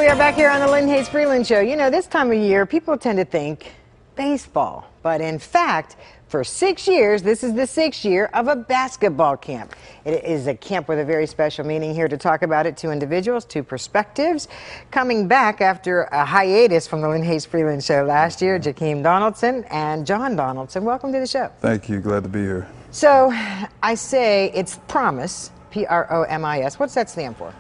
We are back here on the Lynn Hayes Freeland Show. You know, this time of year, people tend to think baseball. But in fact, for 6 years, this is the 6th year of a basketball camp. It is a camp with a very special meaning. Here to talk about it, two individuals, two perspectives. Coming back after a hiatus from the Lynn Hayes Freeland Show last year, Jakeem Donaldson and John Donaldson. Welcome to the show. Thank you. Glad to be here. So I say it's P.R.O.M.I.S E, P-R-O.M.I.S E. What's that stand for?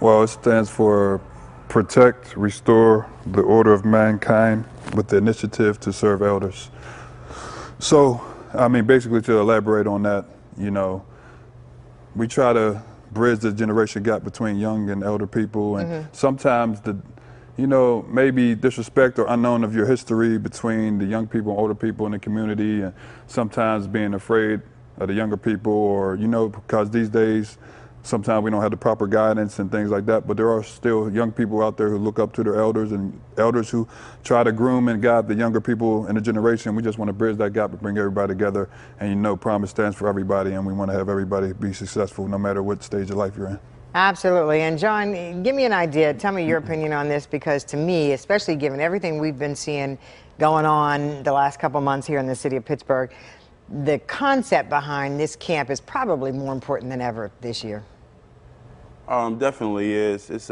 Well, it stands for Protect, Restore the Order of Mankind with the initiative to serve elders. So, I mean, basically to elaborate on that, you know, we try to bridge the generation gap between young and elder people, and sometimes you know, maybe disrespect or unknown of your history between the young people and older people in the community, and sometimes being afraid of the younger people, or, you know, because these days, sometimes we don't have the proper guidance and things like that, but there are still young people out there who look up to their elders, and elders who try to groom and guide the younger people in the generation. We just want to bridge that gap and bring everybody together. And you know, P.R.O.M.I.S.E stands for everybody, and we want to have everybody be successful no matter what stage of life you're in. Absolutely. And John, give me an idea. Tell me your opinion on this, because to me, especially given everything we've been seeing going on the last couple months here in the city of Pittsburgh, the concept behind this camp is probably more important than ever this year. Definitely is. It's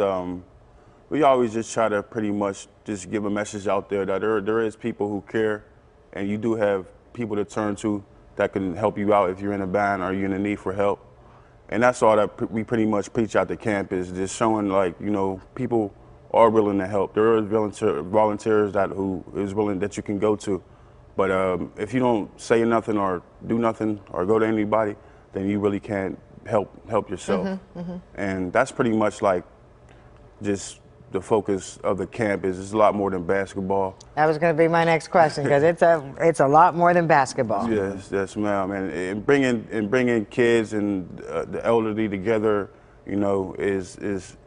we always just try to pretty much just give a message out there that there is people who care, and you do have people to turn to that can help you out if you're in a bind or you're in need for help. And that's all that we pretty much preach out the camp, is just showing, like, you know, people are willing to help. There is volunteers that you can go to. But if you don't say nothing or do nothing or go to anybody, then you really can't help yourself. And that's pretty much like just the focus of the camp. Is a lot more than basketball. That was going to be my next question, because it's a lot more than basketball. Yes, ma'am. And bringing kids and the elderly together, you know, it's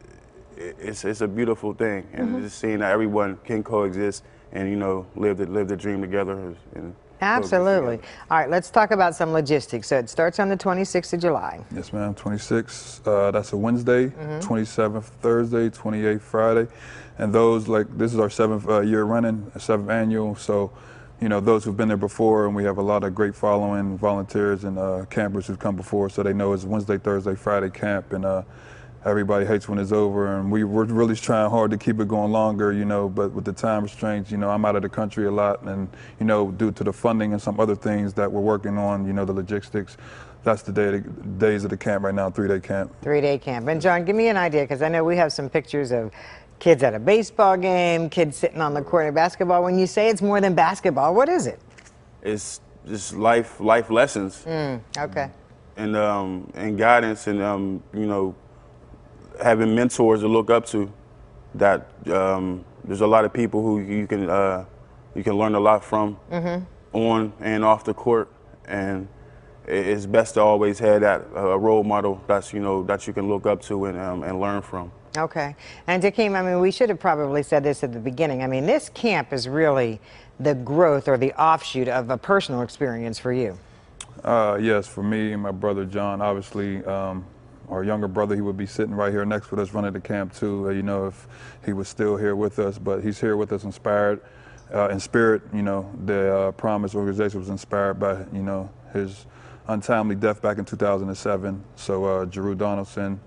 a beautiful thing. And just seeing that everyone can coexist and, you know, live the dream together. Absolutely. All right, let's talk about some logistics. So it starts on the 26th of July. Yes, ma'am. 26th, that's a Wednesday, 27th Thursday, 28th Friday. And those, like, this is our 7th year running, 7th annual. So, you know, those who've been there before, and we have a lot of great following, volunteers and campers who've come before, so they know it's Wednesday, Thursday, Friday camp. And everybody hates when it's over, and we're really trying hard to keep it going longer, you know, but with the time restraints, you know, I'm out of the country a lot, and, you know, due to the funding and some other things that we're working on, you know, the logistics, that's the days of the camp right now, 3-day camp. 3-day camp. And John, give me an idea, because I know we have some pictures of kids at a baseball game, kids sitting on the court of basketball. When you say it's more than basketball, what is it? It's just life lessons. Okay. And guidance, and you know, having mentors to look up to. That there's a lot of people who you can learn a lot from on and off the court, and it's best to always have that a role model that's, you know, that you can look up to and learn from. Okay. And Jakeem, I mean, we should have probably said this at the beginning. I mean, this camp is really the growth or the offshoot of a personal experience for you. Yes, for me and my brother John, obviously. Our younger brother, he would be sitting right here next with us running the camp too, you know, if he was still here with us, but he's here with us inspired, in spirit. You know, the P.R.O.M.I.S.E organization was inspired by, you know, his untimely death back in 2007. So Drew Donaldson,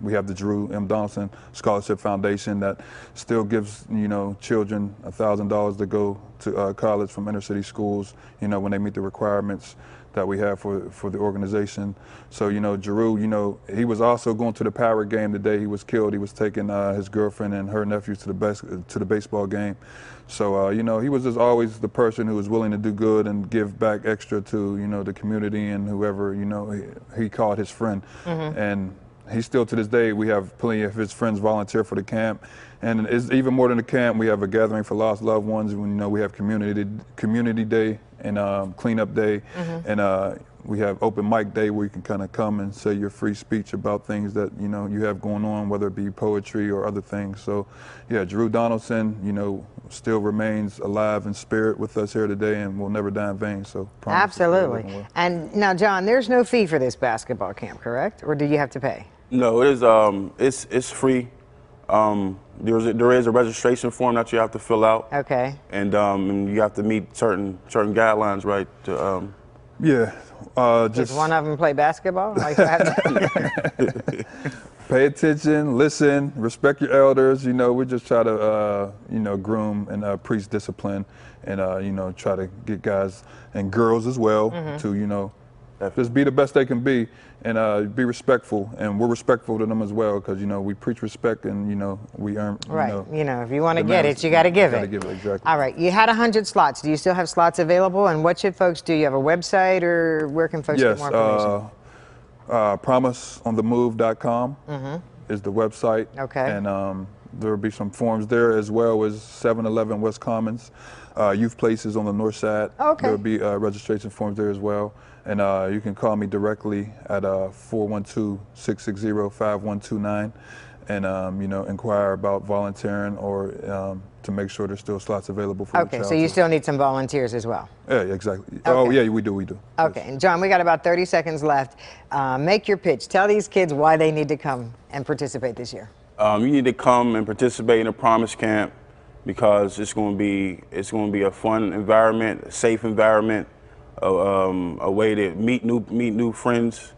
we have the Drew M. Donaldson Scholarship Foundation that still gives, you know, children $1,000 to go to college from inner city schools, you know, when they meet the requirements that we have for the organization. So, you know, Drew, you know, he was also going to the Power game the day he was killed. He was taking his girlfriend and her nephews to the baseball game. So, you know, he was just always the person who was willing to do good and give back extra to, you know, the community and whoever, you know, he called his friend. And he still, to this day, we have plenty of his friends volunteer for the camp. And it's even more than the camp. We have a gathering for lost loved ones. When, you know, we have community day and cleanup day, and we have open mic day where you can kind of come and say your free speech about things that, you know, you have going on, whether it be poetry or other things. So, yeah, Drew Donaldson, you know, still remains alive in spirit with us here today, and will never die in vain. So, absolutely. And now, John, there's no fee for this basketball camp, correct? Or do you have to pay? No, it is. It's free. There is a registration form that you have to fill out. Okay. And you have to meet certain guidelines, right? Yeah. Does one of them play basketball? Like that? Pay attention, listen, respect your elders. You know, we just try to, groom and preach discipline and, try to get guys and girls as well to, just be the best they can be and be respectful. And we're respectful to them as well because, we preach respect and, we earn, right. If you want to get it, you got to give it. Got to give it, exactly. All right. You had 100 slots. Do you still have slots available? And what should folks do? You have a website or where can folks get more information? PromiseOnTheMove.com is the website. Okay. And there will be some forms there as well as 711 West Commons, youth places on the north side. Okay. There will be registration forms there as well. And you can call me directly at 412-660-5129 and, inquire about volunteering or to make sure there's still slots available for the child. Okay, so you still need some volunteers as well. Yeah, exactly. Okay. Oh, yeah, we do. Okay, and John, we got about 30 seconds left. Make your pitch. Tell these kids why they need to come and participate this year. You need to come and participate in a Promise Camp because it's going to be a fun environment, a safe environment, a way to meet new friends,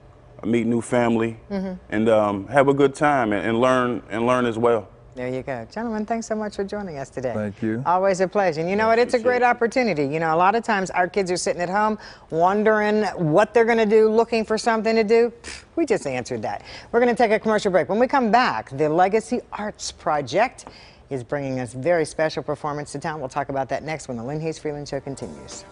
meet new family, and have a good time and learn as well. There you go. Gentlemen, thanks so much for joining us today. Thank you. Always a pleasure. And you know what? It's a great opportunity. You know, a lot of times our kids are sitting at home wondering what they're going to do, looking for something to do. We just answered that. We're going to take a commercial break. When we come back, the Legacy Arts Project is bringing us very special performance to town. We'll talk about that next when the Lynn Hayes Freeland Show continues.